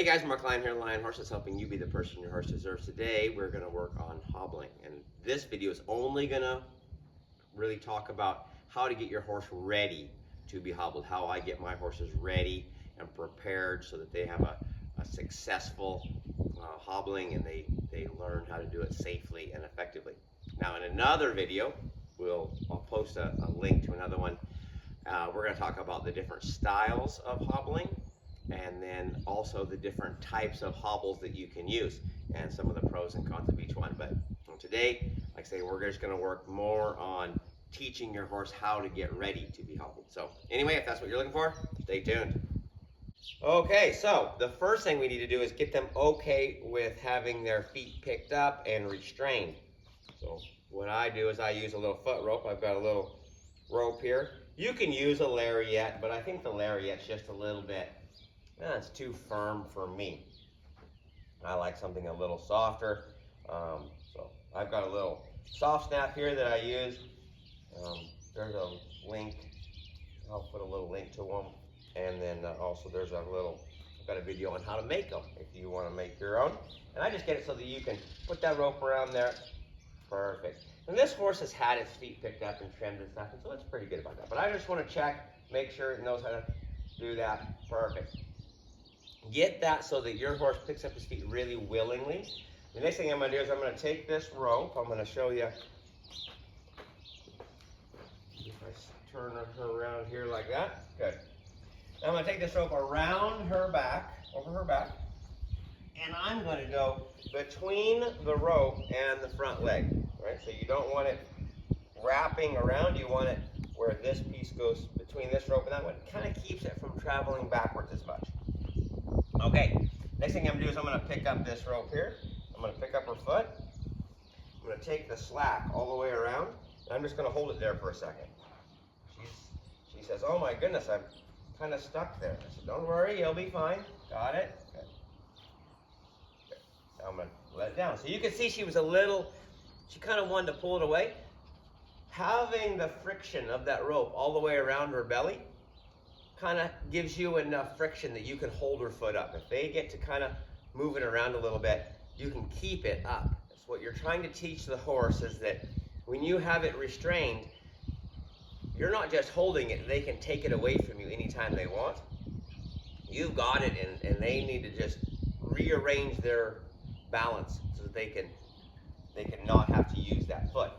guys, Mark Lyon here, Lion Horses, helping you be the person your horse deserves. Today we're going to work on hobbling, and this video is only going to really talk about how to get your horse ready to be hobbled, how I get my horses ready and prepared so that they have a successful hobbling and they learn how to do it safely and effectively. Now in another video, I'll post a link to another one. We're going to talk about the different styles of hobbling, and then also the different types of hobbles that you can use and some of the pros and cons of each one. But today, like I say, we're just going to work more on teaching your horse how to get ready to be hobbled. So anyway, if that's what you're looking for, stay tuned. Okay, so the first thing we need to do is get them okay with having their feet picked up and restrained. So what I do is I use a little foot rope. I've got a little rope here. You can use a lariat, but I think the lariat's just a little bit, it's too firm for me. I like something a little softer. So I've got a little soft snap here that I use. There's a link. I'll put a little link to them. And then also there's I've got a video on how to make them if you want to make your own. And I just get it so that you can put that rope around there. Perfect. And this horse has had its feet picked up and trimmed and stuff, and so it's pretty good about that. But I just want to check, make sure it knows how to do that. Perfect. Get that so that your horse picks up his feet really willingly. The next thing I'm going to do is I'm going to take this rope. I'm going to show you. If I turn her around here like that. Good. Now I'm going to take this rope around her back, over her back, and I'm going to go between the rope and the front leg. Right? So you don't want it wrapping around. You want it where this piece goes between this rope and that one. It kind of keeps it from traveling backwards as much. Okay, next thing I'm going to do is I'm going to pick up this rope here. I'm going to pick up her foot. I'm going to take the slack all the way around. And I'm just going to hold it there for a second. She says, oh my goodness, I'm kind of stuck there. I said, don't worry, you'll be fine. Got it? Okay. Now I'm going to let it down. So you can see she kind of wanted to pull it away. Having the friction of that rope all the way around her belly kind of gives you enough friction that you can hold her foot up. If they get to kind of move it around a little bit, you can keep it up. That's what you're trying to teach the horse, is that when you have it restrained, you're not just holding it, they can take it away from you anytime they want. You've got it, and they need to just rearrange their balance so that they can not have to use that foot.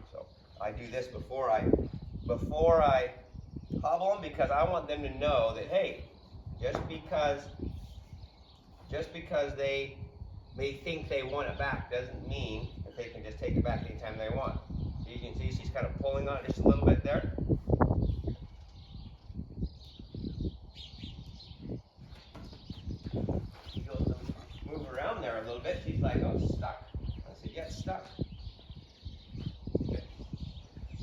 So I do this before I hobble them, because I want them to know that, hey, just because they may think they want it back doesn't mean that they can just take it back anytime they want. So you can see she's kind of pulling on it just a little bit there. She goes to move around there a little bit. She's like, oh, it's stuck. I said, yeah, it's stuck. Okay.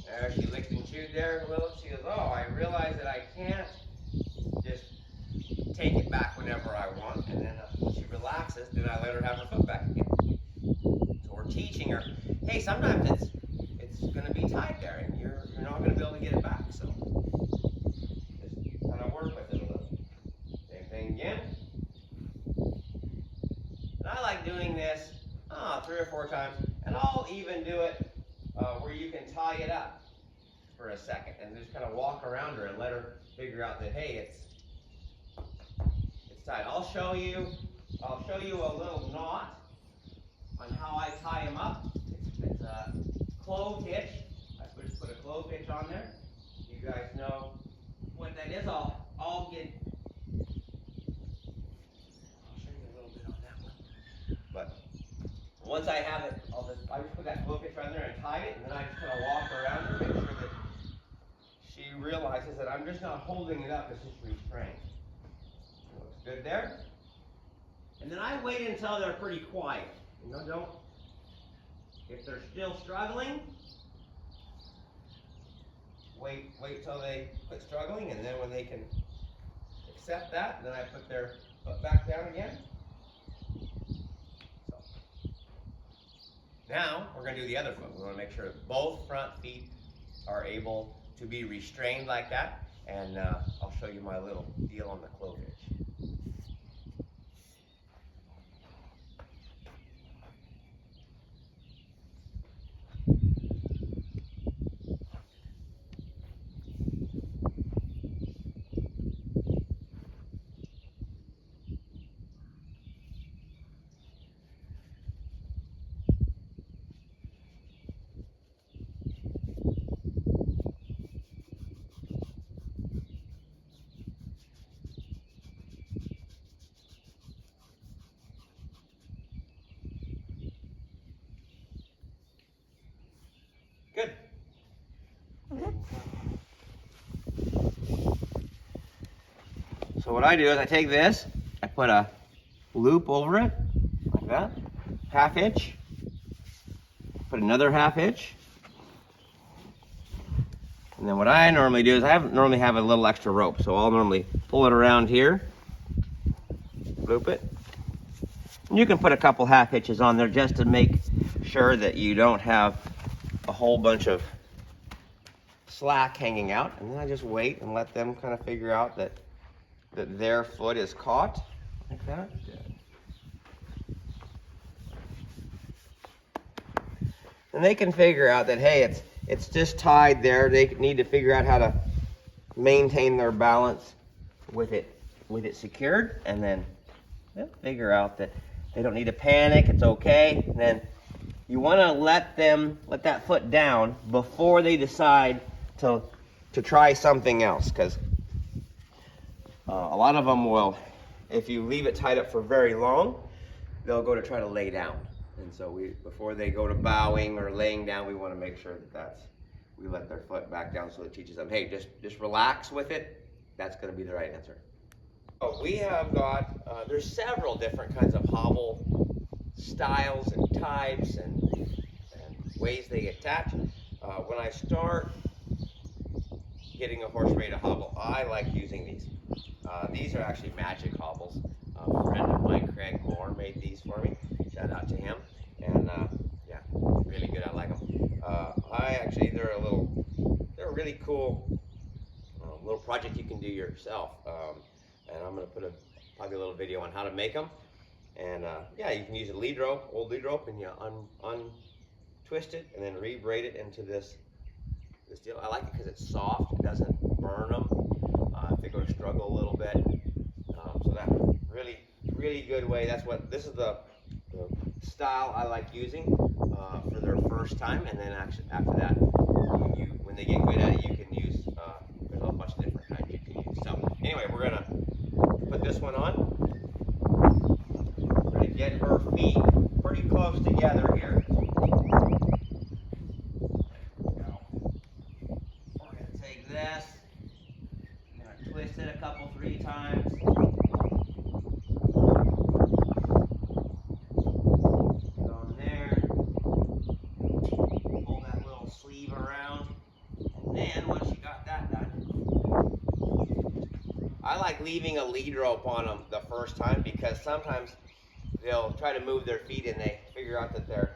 There, she licked and chewed there a little. She goes, oh, I realize that I can't just take it back whenever I want. And then when she relaxes, then I let her have her foot back again. So we're teaching her, hey, sometimes it's going to be tied there, and you're not going to be able to get it back. So just kind of work with it a little. Same thing again. And I like doing this 3 or 4 times, and I'll even do it where you can tie it up for a second and just kind of walk around her and let her figure out that, hey, it's tied. I'll show you a little knot on how I tie him up. It's a clove hitch. I just put a clove hitch on there. You guys know what that is. I'll show you a little bit on that one. But once I have it, I just put that clove hitch on there and tie it, and then I just kind of walk around and make sure that she realizes that I'm just not holding it up, it's just restrained. Looks good there. And then I wait until they're pretty quiet. If they're still struggling, wait till they quit struggling, and then when they can accept that, then I put their foot back down again. So now we're going to do the other foot. We want to make sure that both front feet are able to be restrained like that, and I'll show you my little deal on the clove hitch. So what I do is I take this, I put a loop over it, like that, 1/2 inch, put another 1/2 inch, and then what I normally do is I normally have a little extra rope, so I'll normally pull it around here, loop it. And you can put a couple 1/2 inches on there just to make sure that you don't have a whole bunch of slack hanging out, and then I just wait and let them kind of figure out that their foot is caught, like that. And they can figure out that, hey, it's just tied there. They need to figure out how to maintain their balance with it secured, and then they'll figure out that they don't need to panic, it's okay. And then you want to let that foot down before they decide to try something else, because a lot of them will, if you leave it tied up for very long, they'll go to try to lay down. And so before they go to bowing or laying down, we want to make sure that we let their foot back down, so it teaches them, hey, just relax with it. That's going to be the right answer. So we have got, there's several different kinds of hobble styles and types and ways they attach. When I start getting a horse ready to hobble, I like using these. These are actually magic hobbles. A friend of mine, Craig Moore, made these for me. Shout out to him. And yeah, really good. I like them. They're a really cool little project you can do yourself. And I'm going to put probably a little video on how to make them. And yeah, you can use a lead rope, old lead rope, and you untwist it and then re-braid it into this deal. I like it because it's soft. It doesn't burn them if they go to struggle a little bit. So that's really good way. This is the style I like using for their first time, and then actually after that, when they get good at it, you can use. There's a bunch of different kinds you can use. So anyway, we're gonna put this one on. We're gonna get her feet pretty close together here. This. I'm going to twist it a 3 times. Get on there. Pull that little sleeve around. And then once you got that done, I like leaving a lead rope on them the first time, because sometimes they'll try to move their feet and they figure out that they're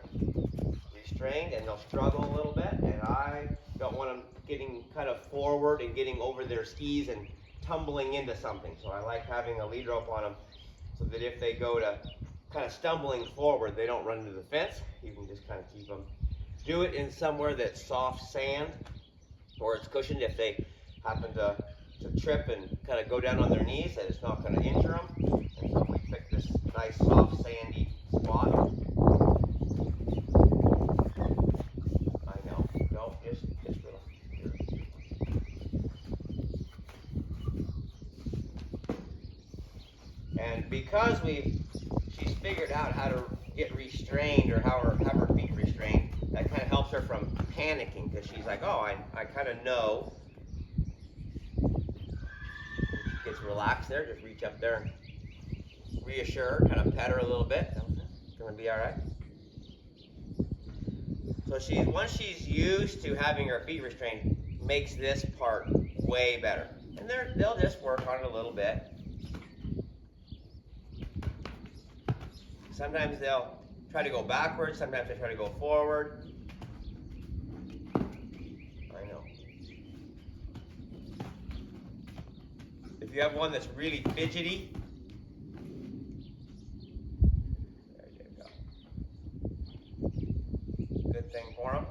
restrained and they'll struggle a little bit, and I don't want them getting kind of forward and getting over their skis and tumbling into something. So I like having a lead rope on them so that if they go to kind of stumbling forward, they don't run into the fence. You can just kind of keep them. Do it in somewhere that's soft sand or it's cushioned. If they happen to trip and kind of go down on their knees, that it's not going to injure them. And so we pick this nice soft sandy spot. And because she's figured out how to get restrained or have her feet restrained, that kind of helps her from panicking, because she's like, oh, I kind of know. She gets relaxed there, just reach up there and reassure her, kind of pet her a little bit. It's going to be all right. So once she's used to having her feet restrained, makes this part way better. And they'll just work on it a little bit. Sometimes they'll try to go backwards, sometimes they try to go forward. I know. If you have one that's really fidgety, there you go. Good thing for them.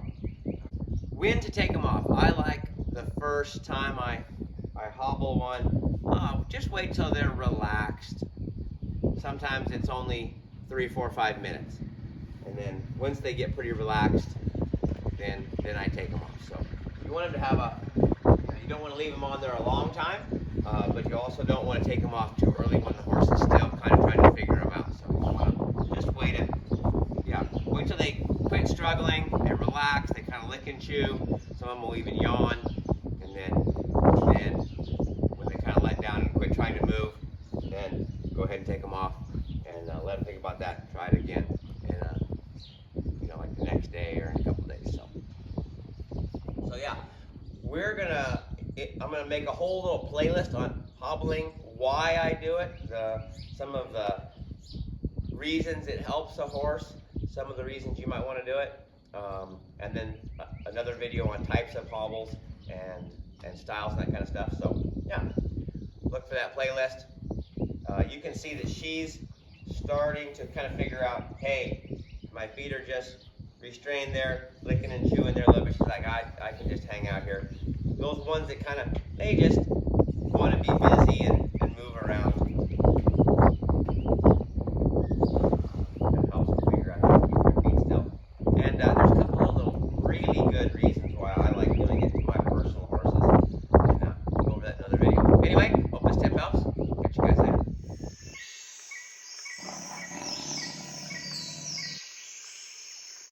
When to take them off. I like the first time I hobble one, just wait till they're relaxed. Sometimes it's only 3, 4, 5 minutes, and then once they get pretty relaxed, then I take them off. So you want them to have you don't want to leave them on there a long time, but you also don't want to take them off too early when the horse is still kind of trying to figure them out. So you want to just wait till they quit struggling, they relax, they kind of lick and chew. Some of them will even yawn, I'm going to make a whole little playlist on hobbling, why I do it, some of the reasons it helps a horse, some of the reasons you might want to do it, and then another video on types of hobbles and styles and that kind of stuff. So yeah, look for that playlist. You can see that she's starting to kind of figure out, hey, my feet are just restrained there, licking and chewing there a little bit. She's like, I can just hang out here. Those ones that kind of, they just want to be busy and move around.